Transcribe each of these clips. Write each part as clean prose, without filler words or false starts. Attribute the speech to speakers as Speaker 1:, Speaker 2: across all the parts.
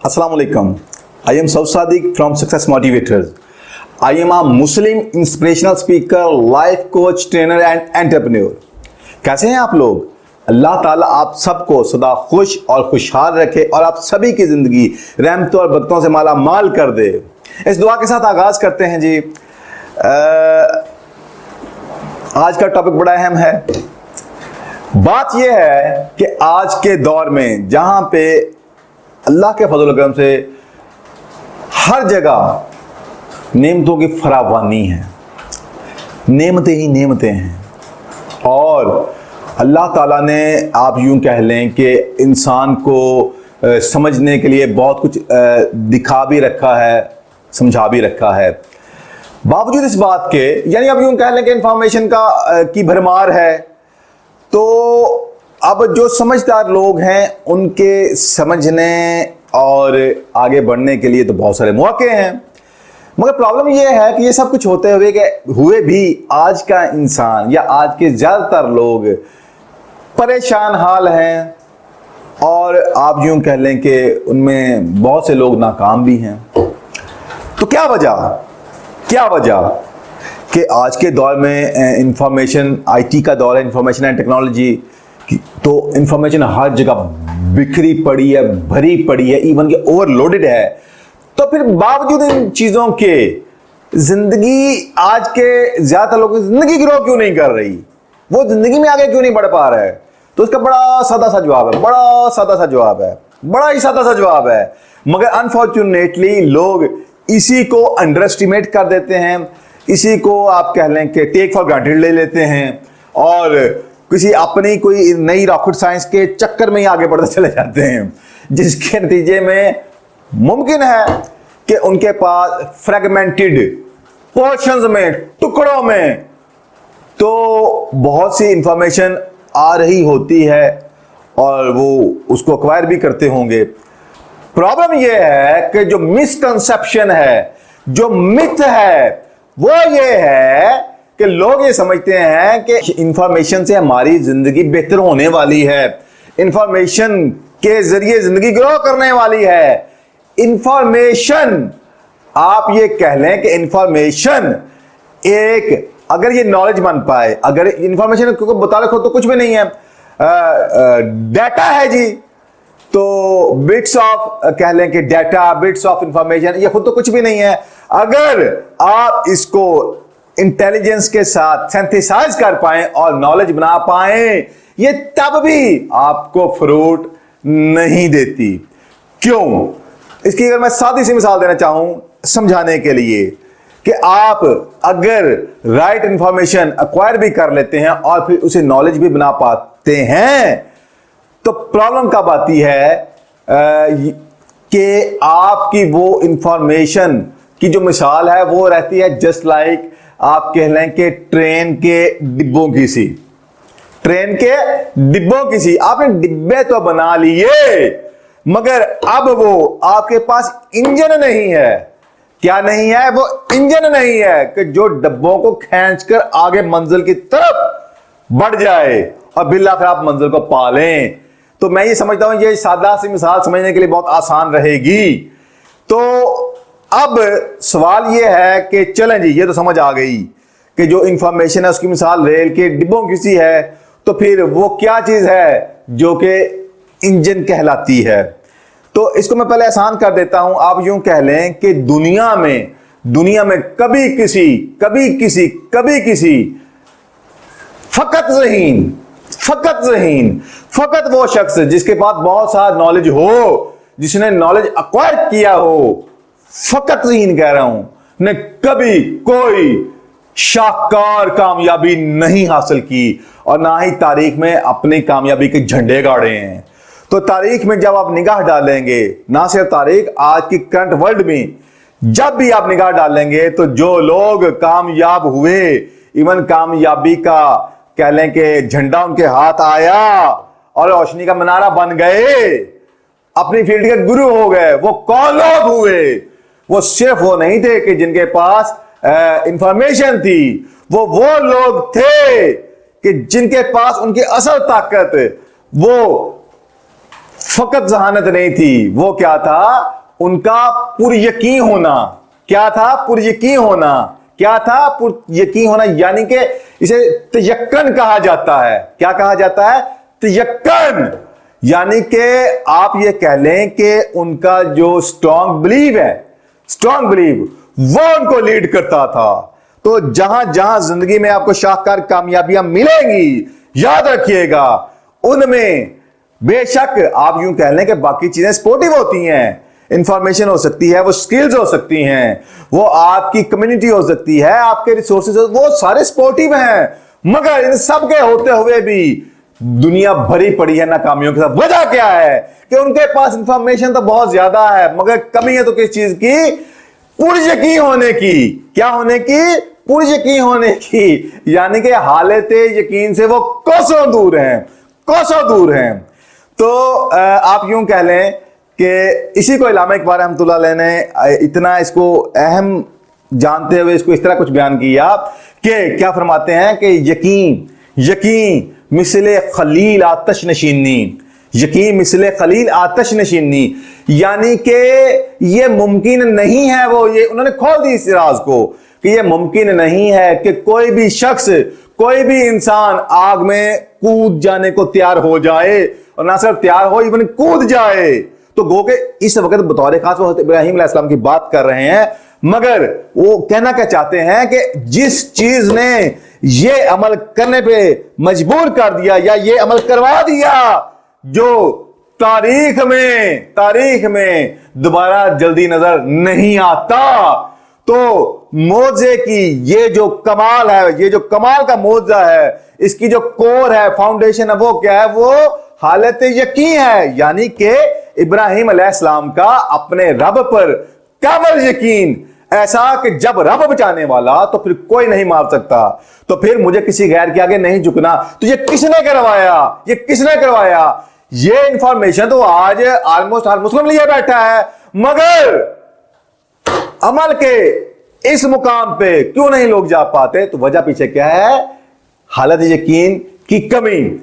Speaker 1: Assalamu alaikum. I am Saud Sadiq from Success Motivators. I am a Muslim inspirational speaker, life coach, trainer and entrepreneur. कैसे हैं आप लोग? अल्लाह ताला आप सबको सदा खुश और खुशहाल रखे और आप सभी की ज़िंदगी रहमतों और बरकतों से माला माल कर दे। इस दुआ के साथ आगाज़ करते हैं जी। आज का टॉपिक बड़ा अहम है। बात यह है कि आज के दौर में जहाँ पे अल्लाह के फजल करम से हर जगह नेमतों की फरावानी है, नेमतें ही नेमतें हैं और अल्लाह ताला ने आप यूं कह लें कि इंसान को समझने के लिए बहुत कुछ दिखा भी रखा है, समझा भी रखा है। बावजूद इस बात के, यानी आप यूं कह लें कि इंफॉर्मेशन की भरमार है, तो अब जो समझदार लोग हैं उनके समझने और आगे बढ़ने के लिए तो बहुत सारे मौके हैं, मगर प्रॉब्लम ये है कि ये सब कुछ होते हुए भी आज का इंसान या आज के ज़्यादातर लोग परेशान हाल हैं और आप यूं कह लें कि उनमें बहुत से लोग नाकाम भी हैं। तो क्या वजह कि आज के दौर में इंफॉर्मेशन, आईटी का दौर है, इंफॉर्मेशन एंड टेक्नोलॉजी, तो इंफॉर्मेशन हर जगह बिखरी पड़ी है, भरी पड़ी है, इवन के ओवरलोडेड है। तो फिर बावजूद इन चीज़ों के जिंदगी, आज के ज़्यादातर लोगों की जिंदगी ग्रो क्यों नहीं कर रही, वो जिंदगी में आगे क्यों नहीं बढ़ पा रहा है? तो इसका बड़ा सादा सा जवाब है, बड़ा ही सादा सा जवाब है। मगर अनफॉर्चुनेटली लोग इसी को अंडर एस्टिमेट कर देते हैं, इसी को आप कह लें कि टेक फॉर ग्रांटेड ले लेते हैं और किसी अपनी कोई नई रॉकेट साइंस के चक्कर में ही आगे बढ़ते चले जाते हैं, जिसके नतीजे में मुमकिन है कि उनके पास फ्रेगमेंटेड पोर्शंस में, टुकड़ों में तो बहुत सी इंफॉर्मेशन आ रही होती है और वो उसको एक्वायर भी करते होंगे। प्रॉब्लम यह है कि जो मिसकंसेप्शन है, जो मिथ है, वो ये है कि लोग ये समझते हैं कि इंफॉर्मेशन से हमारी जिंदगी बेहतर होने वाली है, इंफॉर्मेशन के जरिए जिंदगी ग्रो करने वाली है। इंफॉर्मेशन, आप ये कह लें कि इंफॉर्मेशन एक, अगर ये नॉलेज बन पाए, अगर इंफॉर्मेशन को बता रखो तो कुछ भी नहीं है, डाटा है जी, तो बिट्स ऑफ कह लें कि डाटा, बिट्स ऑफ इंफॉर्मेशन, ये खुद तो कुछ भी नहीं है। अगर आप इसको इंटेलिजेंस के साथ सिंथेसाइज कर पाएं और नॉलेज बना पाएं, ये तब भी आपको फ्रूट नहीं देती। क्यों? इसकी अगर मैं सादी सी मिसाल देना चाहूं समझाने के लिए, कि आप अगर राइट इंफॉर्मेशन एक्वायर भी कर लेते हैं और फिर उसे नॉलेज भी बना पाते हैं, तो प्रॉब्लम कब आती है कि आपकी वो इंफॉर्मेशन की जो मिसाल है वो रहती है जस्ट लाइक, आप कह लें कि ट्रेन के डिब्बों की सी, ट्रेन के डिब्बों की सी। आपने डिब्बे तो बना लिए, मगर अब वो आपके पास इंजन नहीं है। क्या नहीं है? वो इंजन नहीं है कि जो डब्बों को खींचकर आगे मंजिल की तरफ बढ़ जाए और बिल्ला फिर आप मंजिल को पा लें। तो मैं ये समझता हूं ये सादा सी मिसाल समझने के लिए बहुत आसान रहेगी। तो अब सवाल ये है कि चलें जी, ये तो समझ आ गई कि जो इंफॉर्मेशन है उसकी मिसाल रेल के डिब्बों की सी है, तो फिर वो क्या चीज है जो कि इंजन कहलाती है? तो इसको मैं पहले आसान कर देता हूं। आप यूं कह लें कि दुनिया में कभी किसी फकत वो शख्स जिसके पास बहुत सारा नॉलेज हो, जिसने नॉलेज एक्वायर किया हो, फकत ज़हीन कह रहा हूं, ने कभी कोई शानदार कामयाबी नहीं हासिल की और ना ही तारीख में अपनी कामयाबी के झंडे गाड़े हैं। तो तारीख में जब आप निगाह डालेंगे, ना सिर्फ तारीख, आज की करंट वर्ल्ड में जब भी आप निगाह डालेंगे, तो जो लोग कामयाब हुए, इवन कामयाबी का कह लें कि झंडा उनके हाथ आया और रोशनी का मनारा बन गए, अपनी फील्ड के गुरु हो गए, वो कौन लोग हुए? वो सिर्फ वो नहीं थे कि जिनके पास इंफॉर्मेशन थी, वो लोग थे कि जिनके पास उनकी असल ताकत वो फकत जहानत नहीं थी, वो क्या था? उनका पुरयकीन होना। क्या था? पुरयकीन होना। क्या था? पुरयकीन होना, यानी कि इसे तयक्कन कहा जाता है। क्या कहा जाता है? तयक्कन। यानी कि आप ये कह लें कि उनका जो स्ट्रॉन्ग बिलीव है, स्ट्रॉन्ग बिलीव, वो उनको लीड करता था। तो जहां जहां जिंदगी में आपको शाहकार कामयाबियां मिलेंगी, याद रखिएगा उनमें बेशक आप यूं कह लें कि बाकी चीजें सपोर्टिव होती हैं, इंफॉर्मेशन हो सकती है, वो स्किल्स हो सकती हैं, वो आपकी कम्युनिटी हो सकती है, आपके रिसोर्सेज, वो सारे सपोर्टिव हैं, मगर इन सब के होते हुए भी दुनिया भरी पड़ी है नाकामियों के साथ। वजह क्या है? कि उनके पास इंफॉर्मेशन तो बहुत ज्यादा है, मगर कमी है तो किस चीज की? पुरयकीन होने की। क्या होने की? पुरयकीन होने की। यानी कि हालत यकीन से वो कोसों दूर हैं, कोसों दूर हैं। तो आप यूं कह लें कि इसी को इल्लामा इकबाल रहमतुल्लाह अलैह ने इतना इसको अहम जानते हुए इसको इस तरह कुछ बयान किया कि क्या फरमाते हैं कि यकीन, यकीन मिसले खलील आतश नशीनी, यकीन मिसले खलील आतश नशीनी, यानी कि ये मुमकिन नहीं है, वो ये उन्होंने खोल दी इस राज को कि ये मुमकिन नहीं है कि कोई भी शख्स, कोई भी इंसान आग में कूद जाने को तैयार हो जाए, और ना सिर्फ तैयार हो, इवन कूद जाए। तो गो के इस वक्त बतौर खास वो इब्राहीम अलैहिस्सलाम की बात कर रहे हैं, मगर वो कहना क्या चाहते हैं कि जिस चीज ने ये अमल करने पे मजबूर कर दिया या ये अमल करवा दिया, जो तारीख में दोबारा जल्दी नजर नहीं आता, तो मोजे की ये जो कमाल है, ये जो कमाल का मोजा है, इसकी जो कोर है, फाउंडेशन है, वो क्या है? वो हालत यकीन है। यानी कि इब्राहीम अलैहिस्सलाम का अपने रब पर कामिल यकीन, ऐसा कि जब रब बचाने वाला तो फिर कोई नहीं मार सकता, तो फिर मुझे किसी गैर के आगे नहीं झुकना। तो ये किसने करवाया? ये किसने करवाया? ये इंफॉर्मेशन तो आज ऑलमोस्ट हर मुस्लिम लिए बैठा है, मगर अमल के इस मुकाम पे क्यों नहीं लोग जा पाते? तो वजह पीछे क्या है? हालत यकीन की कमी।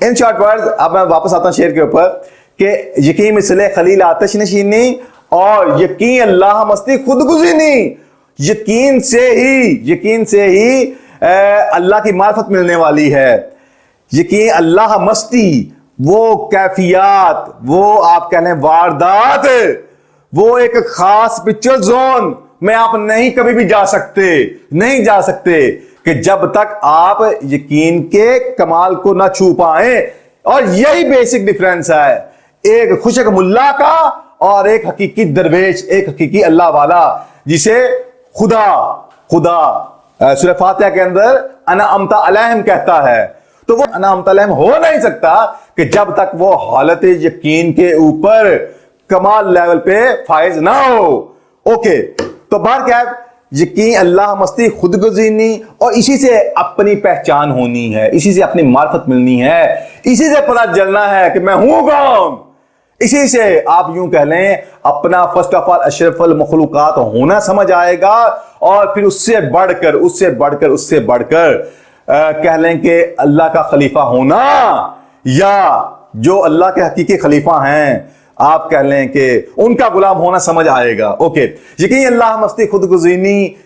Speaker 1: इन शॉर्ट वर्ड्स अब मैं वापस आता हूं शेर के ऊपर कि यकीन मिसले खलील आतश नशीनी और यकीन अल्लाह मस्ती खुदगुज़ीनी। यकीन से ही अल्लाह की मार्फत मिलने वाली है। यकीन अल्लाह मस्ती, वो कैफियत, वो आप कह लें वारदात, वो एक खास पिक्चर जोन में आप नहीं कभी भी जा सकते कि जब तक आप यकीन के कमाल को ना छू पाए। और यही बेसिक डिफरेंस है एक खुशक मुल्ला का और एक हकीकी दरवेश, एक हकीकी अल्लाह वाला, जिसे खुदा सूरह फातिहा के अंदर अना अमता अलैहिम कहता है। तो वो अना अमता अलैहिम हो नहीं सकता कि जब तक वो हालत यकीन के ऊपर कमाल लेवल पे फाइज ना हो। ओके, तो बाहर क्या है? यकीन अल्लाह मस्ती खुदगुज़ीनी, और इसी से अपनी पहचान होनी है, इसी से अपनी मार्फत मिलनी है, इसी से पता चलना है कि मैं हूं कौन। इसी से आप यूं कह लें अपना फर्स्ट ऑफ ऑल अशरफुल मखलूकात होना समझ आएगा, और फिर उससे बढ़कर कह लें कि अल्लाह का खलीफा होना, या जो अल्लाह के हकीकी खलीफा हैं आप कह लें कि उनका गुलाम होना समझ आएगा। ओके, यकीन अल्लाह मस्ती खुदगुज़ीनी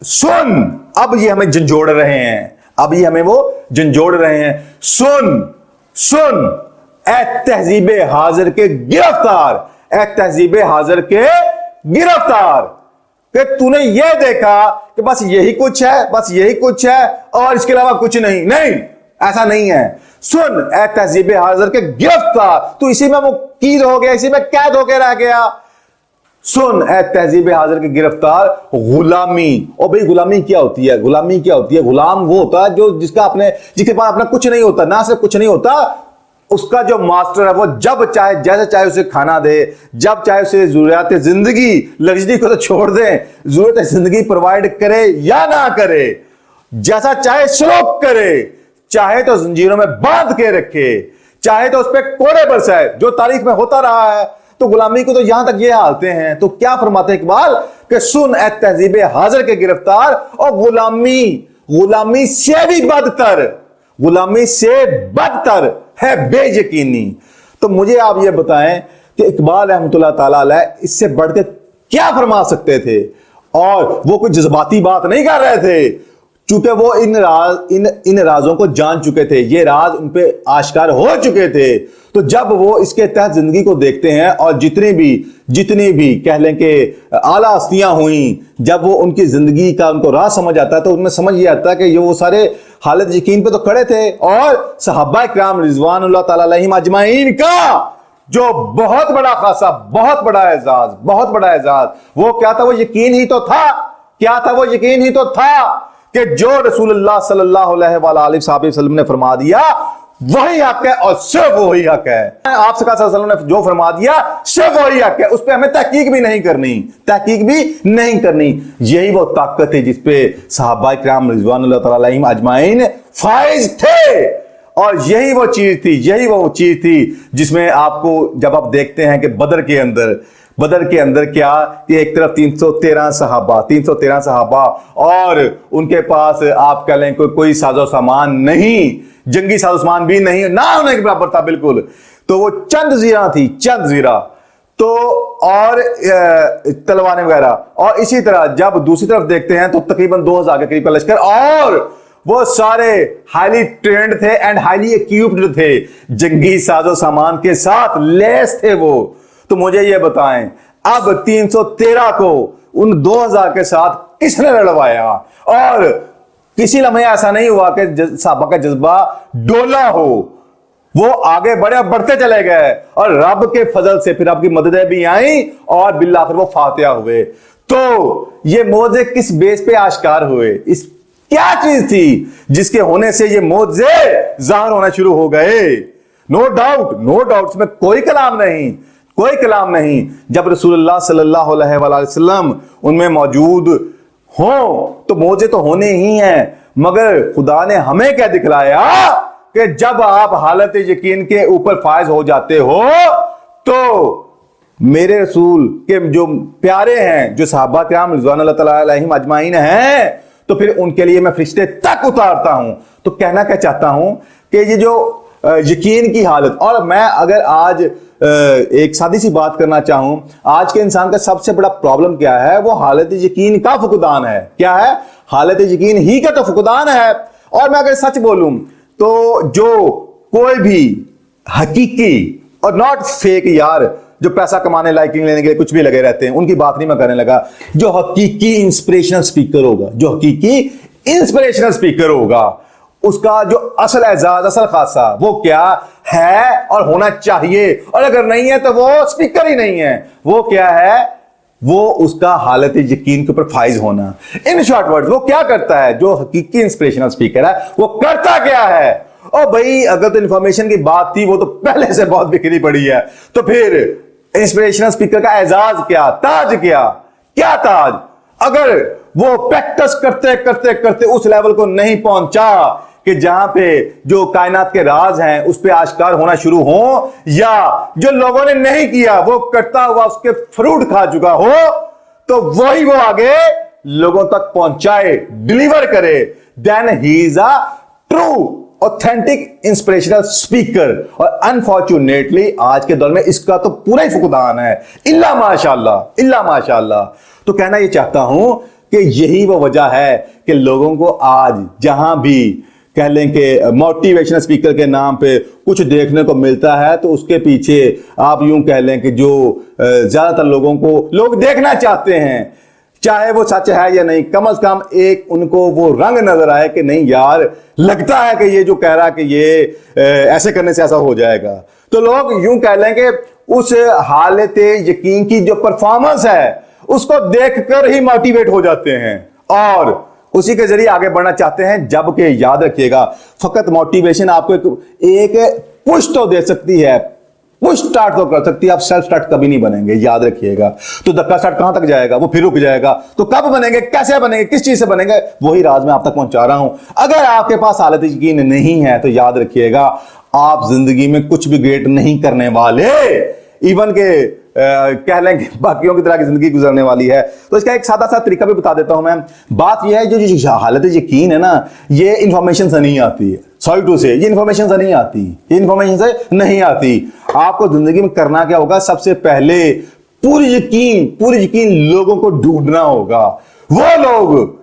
Speaker 1: सुन, अब ये हमें झंझोड़ रहे हैं, सुन ए तहजीब हाजिर के गिरफ्तार, कि तूने ये देखा कि बस यही कुछ है और इसके अलावा कुछ नहीं, ऐसा नहीं है। सुन ए तहजीब हाजिर के गिरफ्तार, तू इसी में मुकीद हो गया, इसी में कैद होकर रह गया। सुन ए तहजीब हाजिर के गिरफ्तार, गुलामी। और भाई गुलामी क्या होती है? गुलाम वो होता है जिसके पास अपना कुछ नहीं होता, ना सिर्फ कुछ नहीं होता, उसका जो मास्टर है वो जब चाहे जैसे चाहे उसे खाना दे, जब चाहे उसे जरूरियात जिंदगी, लग्जरी को तो छोड़ दे, जरूरत जिंदगी प्रोवाइड करे या ना करे, जैसा चाहे सलूक करे, चाहे तो जंजीरों में बांध के रखे, चाहे तो उस पर कोड़े बरसाए, जो तारीख में होता रहा है। तो गुलामी को तो यहां तक ये हालते हैं। तो क्या फरमाते इकबाल कि सुन ए तहजीब हाजिर के गिरफ्तार, और गुलामी से भी बदतर है बेयकीनी। تو مجھے آپ یہ بتائیں کہ اقبال رحمۃ اللہ تعالی علیہ اس سے بڑھ کے کیا فرما سکتے تھے؟ اور وہ کوئی جذباتی بات نہیں کر رہے تھے، چونکہ وہ ان رازوں کو جان چکے تھے، یہ راز ان پہ آشکار ہو چکے تھے۔ تو جب وہ اس کے تحت زندگی کو دیکھتے ہیں اور جتنی بھی کہہ لیں کہ اعلیٰ ہستیاں ہوئیں، جب وہ ان کی زندگی کا ان کو راز سمجھ آتا ہے تو ان میں سمجھ یہ آتا ہے کہ یہ وہ سارے حالت یقین پہ تو کھڑے تھے، اور صحابہ کرام رضوان اللہ تعالی علیہم اجمعین کا جو بہت بڑا خاصہ، بہت بڑا اعزاز وہ کیا تھا؟ وہ یقین ہی تو تھا۔ کیا تھا؟ وہ یقین ہی تو تھا کہ جو رسول اللہ صلی اللہ علیہ وآلہ وسلم نے فرما دیا وہی حق ہے اور صرف وہی حق ہے۔ آپ صلی اللہ علیہ وسلم نے جو فرما دیا صرف وہی حق ہے، اس پہ ہمیں تحقیق بھی نہیں کرنی۔ یہی وہ طاقت ہے جس پہ صحابہ کرام رضوان اللہ تعالی علیہم اجمعین فائز تھے، اور یہی وہ چیز تھی جس میں آپ کو جب آپ دیکھتے ہیں کہ بدر کے اندر کیا کہ ایک طرف 313 صحابہ اور ان کے پاس آپ کہہ لیں کوئی ساز و سامان نہیں، جنگی ساز و سامان بھی نہیں، نہ ہونے کے برابر تھا بالکل۔ تو وہ چند زیرہ تو اور تلواریں وغیرہ، اور اسی طرح جب دوسری طرف دیکھتے ہیں تو تقریباً 2000 کے قریب کا لشکر، اور وہ سارے ہائیلی ٹرینڈ تھے اینڈ ہائیلی ایکیوپڈ تھے، جنگی ساز و سامان کے ساتھ لیس تھے وہ۔ تو مجھے یہ بتائیں اب 313 کو ان 2000 کے ساتھ کس نے لڑوایا؟ اور کسی لمحے ایسا نہیں ہوا کہ صحابہ کا جذبہ ڈولا ہو، وہ آگے بڑھتے چلے گئے، اور رب کے فضل سے پھر آپ کی مددیں بھی آئیں اور بالآخر وہ فاتحہ ہوئے۔ تو یہ معجزے کس بیس پہ آشکار ہوئے؟ اس کیا چیز تھی جس کے ہونے سے یہ معجزے ظاہر ہونا شروع ہو گئے؟ نو ڈاؤٹ اس میں کوئی کلام نہیں۔ جب رسول اللہ صلی اللہ علیہ وآلہ وسلم ان میں موجود ہوں تو معجزے تو ہونے ہی ہیں، مگر خدا نے ہمیں کیا دکھلایا کہ جب آپ حالت یقین کے اوپر فائز ہو جاتے ہو تو میرے رسول کے جو پیارے ہیں، جو صحابہ کرام رضوان اللہ تعالی علیہم اجمعین ہیں، تو پھر ان کے لیے میں فرشتے تک اتارتا ہوں۔ تو کہنا کیا چاہتا ہوں کہ یہ جو یقین کی حالت، اور میں اگر آج ایک سادی سی بات کرنا چاہوں، آج کے انسان کا سب سے بڑا پرابلم کیا ہے؟ وہ حالت یقین کا فقدان ہے۔ کیا ہے؟ حالت یقین ہی کا تو فقدان ہے۔ اور میں اگر سچ بولوں تو جو کوئی بھی حقیقی اور ناٹ فیک یار جو پیسہ کمانے لائکنگ لینے کے لیے کچھ بھی لگے رہتے ہیں، ان کی بات نہیں میں کرنے لگا، جو حقیقی انسپریشنل سپیکر ہوگا اس کا جو اصل اعزاز، اصل خاصہ وہ کیا ہے اور ہونا چاہیے، اور اگر نہیں ہے تو وہ سپیکر ہی نہیں ہے۔ وہ کیا ہے؟ وہ اس کا حالت یقین کے اوپر فائز ہونا۔ ان شارٹ ورڈ وہ کیا کرتا ہے؟ جو حقیقی انسپریشنل سپیکر ہے وہ کرتا کیا ہے؟ اور بھائی اگر تو انفارمیشن کی بات تھی وہ تو پہلے سے بہت بکھری پڑی ہے، تو پھر انسپریشنل سپیکر کا اعزاز کیا؟ تاج کیا تاج؟ اگر وہ پریکٹس کرتے اس لیول کو نہیں پہنچا کہ جہاں پہ جو کائنات کے راز ہیں اس پہ آشکار ہونا شروع ہوں، یا جو لوگوں نے نہیں کیا وہ کرتا ہوا اس کے فروٹ کھا چکا ہو، تو وہی وہ آگے لوگوں تک پہنچائے، ڈیلیور کرے، then he is a true authentic inspirational speaker۔ اور unfortunately آج کے دور میں اس کا تو پورا ہی فقدان ہے، الا ماشاءاللہ۔ تو کہنا یہ چاہتا ہوں کہ یہی وہ وجہ ہے کہ لوگوں کو آج جہاں بھی کہہ لیں کہ موٹیویشنل سپیکر کے نام پہ کچھ دیکھنے کو ملتا ہے تو اس کے پیچھے آپ یوں کہہ لیں کہ جو زیادہ تر لوگوں کو لوگ دیکھنا چاہتے ہیں، چاہے وہ سچ ہے یا نہیں، کم از کم ایک ان کو وہ رنگ نظر آئے کہ نہیں یار لگتا ہے کہ یہ جو کہہ رہا کہ یہ ایسے کرنے سے ایسا ہو جائے گا، تو لوگ یوں کہہ لیں کہ اس حالت یقین کی جو پرفارمنس ہے اس کو دیکھ کر ہی موٹیویٹ ہو جاتے ہیں اور اسی کے ذریعے آگے بڑھنا چاہتے ہیں۔ جبکہ یاد رکھیے گا فقط موٹیویشن آپ کو ایک پش تو دے سکتی ہے، پش سٹارٹ تو کر سکتی ہے، آپ سیلف سٹارٹ کبھی نہیں بنیں گے، یاد رکھیے گا۔ تو دھکا سٹارٹ کہاں تک جائے گا؟ وہ پھر رک جائے گا۔ تو کب بنیں گے، کیسے بنیں گے، کس چیز سے بنیں گے، وہی راز میں آپ تک پہنچا رہا ہوں۔ اگر آپ کے پاس حالت یقین نہیں ہے تو یاد رکھیے گا آپ زندگی میں کچھ بھی گریٹ نہیں کرنے والے، ایون کہ کہہ لیں کہ باقیوں کی طرح کی زندگی گزرنے والی ہے۔ تو اس کا ایک سادہ سا طریقہ بھی بتا دیتا ہوں میں۔ بات یہ ہے جو حالت یقین ہے نا، یہ انفارمیشن سے نہیں آتی ہے، सॉरी टू से, ये इंफॉर्मेशन से नहीं आती, ये इंफॉर्मेशन से नहीं आती। आपको जिंदगी में करना क्या होगा, सबसे पहले पूरी यकीन लोगों को ढूंढना होगा। वो लोग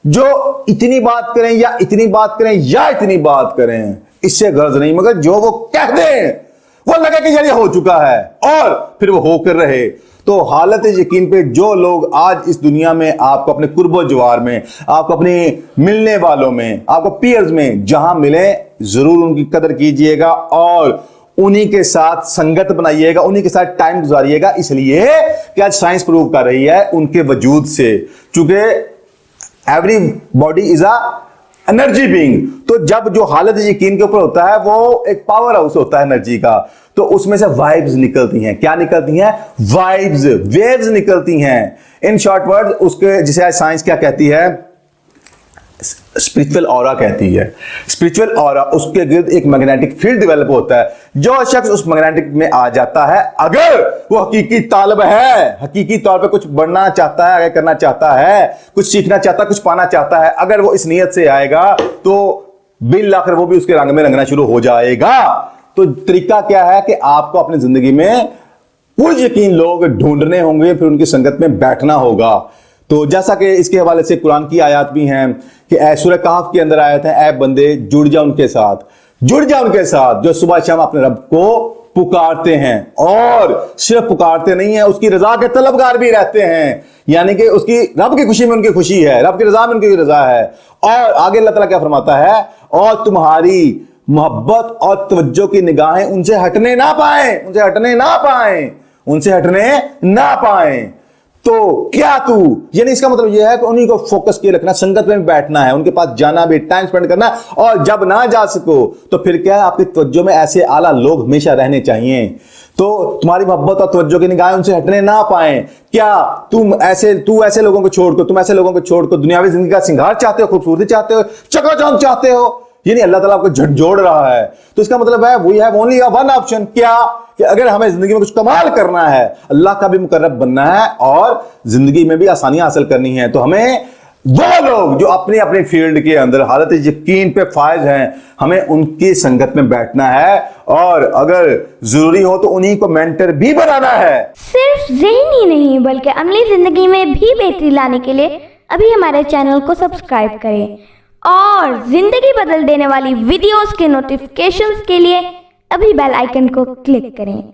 Speaker 1: जो इतनी बात करें या इतनी बात करें या इतनी बात करें, इससे गर्ज नहीं, मगर जो वो कह दें, वो लगे कि यार ये हो चुका है और फिर वो होकर रहे। तो हालत यकीन पे जो लोग आज इस दुनिया में आपको अपने कुर्बो जवार में, आपको अपने मिलने वालों में, आपको पीयर्स में जहां मिले, जरूर उनकी कदर कीजिएगा और उन्हीं के साथ संगत बनाइएगा, उन्हीं के साथ टाइम गुजारिएगा। इसलिए कि आज साइंस प्रूव कर रही है उनके वजूद से, चूंकि every body is a energy being. तो जब जो हालत यकीन के ऊपर होता है वो एक पावर हाउस होता है एनर्जी का, तो उसमें से वाइब्स निकलती हैं। क्या निकलती हैं? वाइब्स, वेव्स निकलती हैं। इन शॉर्ट वर्ड उसके, जिसे साइंस क्या कहती है, स्पिरिचुअल ऑरा कहती है। स्पिरिचुअल ऑरा, उसके गिर्द एक मैग्नेटिक फील्ड डेवलप होता है। जो शख्स उस मैग्नेटिक में आ जाता है, अगर वो हकीकी तालिब है, हकीकी तौर पे कुछ बढ़ना चाहता है, आगे करना चाहता है, कुछ सीखना चाहता है, कुछ पाना चाहता है, अगर वो इस नियत से आएगा तो बिल आखिर वो भी उसके रंग में रंगना शुरू हो जाएगा। तो तरीका क्या है कि आपको अपनी जिंदगी में पूरी यकीन लोग ढूंढने होंगे, फिर उनकी संगत में बैठना होगा। तो जैसा कि इसके हवाले से कुरान की आयत भी हैं कि सूरह कहफ के अंदर आयत है, ऐ बंदे जुड़ जा उनके साथ, जुड़ जा उनके साथ जो सुबह शाम अपने रब को पुकारते हैं, और सिर्फ पुकारते नहीं है, उसकी रजा के तलबगार भी रहते हैं। यानी कि उसकी रब की खुशी में उनकी खुशी है, रब की रजा में उनकी रजा है। और आगे अल्लाह ताला क्या फरमाता है, और तुम्हारी मोहब्बत और तवज्जो की निगाहें उनसे हटने ना पाए, उनसे हटने ना पाए, उनसे हटने ना पाए। तो क्या तू, यानी इसका मतलब यह है कि उन्हीं को फोकस किए रखना, संगत में बैठना है, उनके पास जाना भी, टाइम स्पेंड करना। और जब ना जा सको तो फिर क्या है, आपकी तवज्जो में ऐसे आला लोग हमेशा रहने चाहिए। तो तुम्हारी मोहब्बत और तवज्जो की निगाहें उनसे हटने ना पाए। क्या तू ऐसे लोगों को छोड़कर, तुम ऐसे लोगों को छोड़कर दुनियावी जिंदगी का सिंगार चाहते हो, खूबसूरती चाहते हो, चकाचौंध चाहते हो, यानी अल्लाह ताला आपको झंझोड़ रहा है। तो इसका मतलब है we have only one option, क्या कि अगर हमें जिंदगी में कुछ कमाल करना है, अल्लाह का भी मुकर्रब बनना है और जिंदगी में भी आसानियां हासिल करनी है, तो हमें वो लोग जो अपनी अपनी फील्ड के अंदर हालत यकीन पे फायज हैं, हमें उनकी संगत में बैठना है और अगर जरूरी हो तो उन्हीं को मेंटर भी बनाना है।
Speaker 2: सिर्फ ज़हनी नहीं बल्कि अमली जिंदगी में भी बेहतरी लाने के लिए अभी हमारे चैनल को सब्सक्राइब करें और जिंदगी बदल देने वाली वीडियोस के नोटिफिकेशंस के लिए अभी बेल आइकन को क्लिक करें।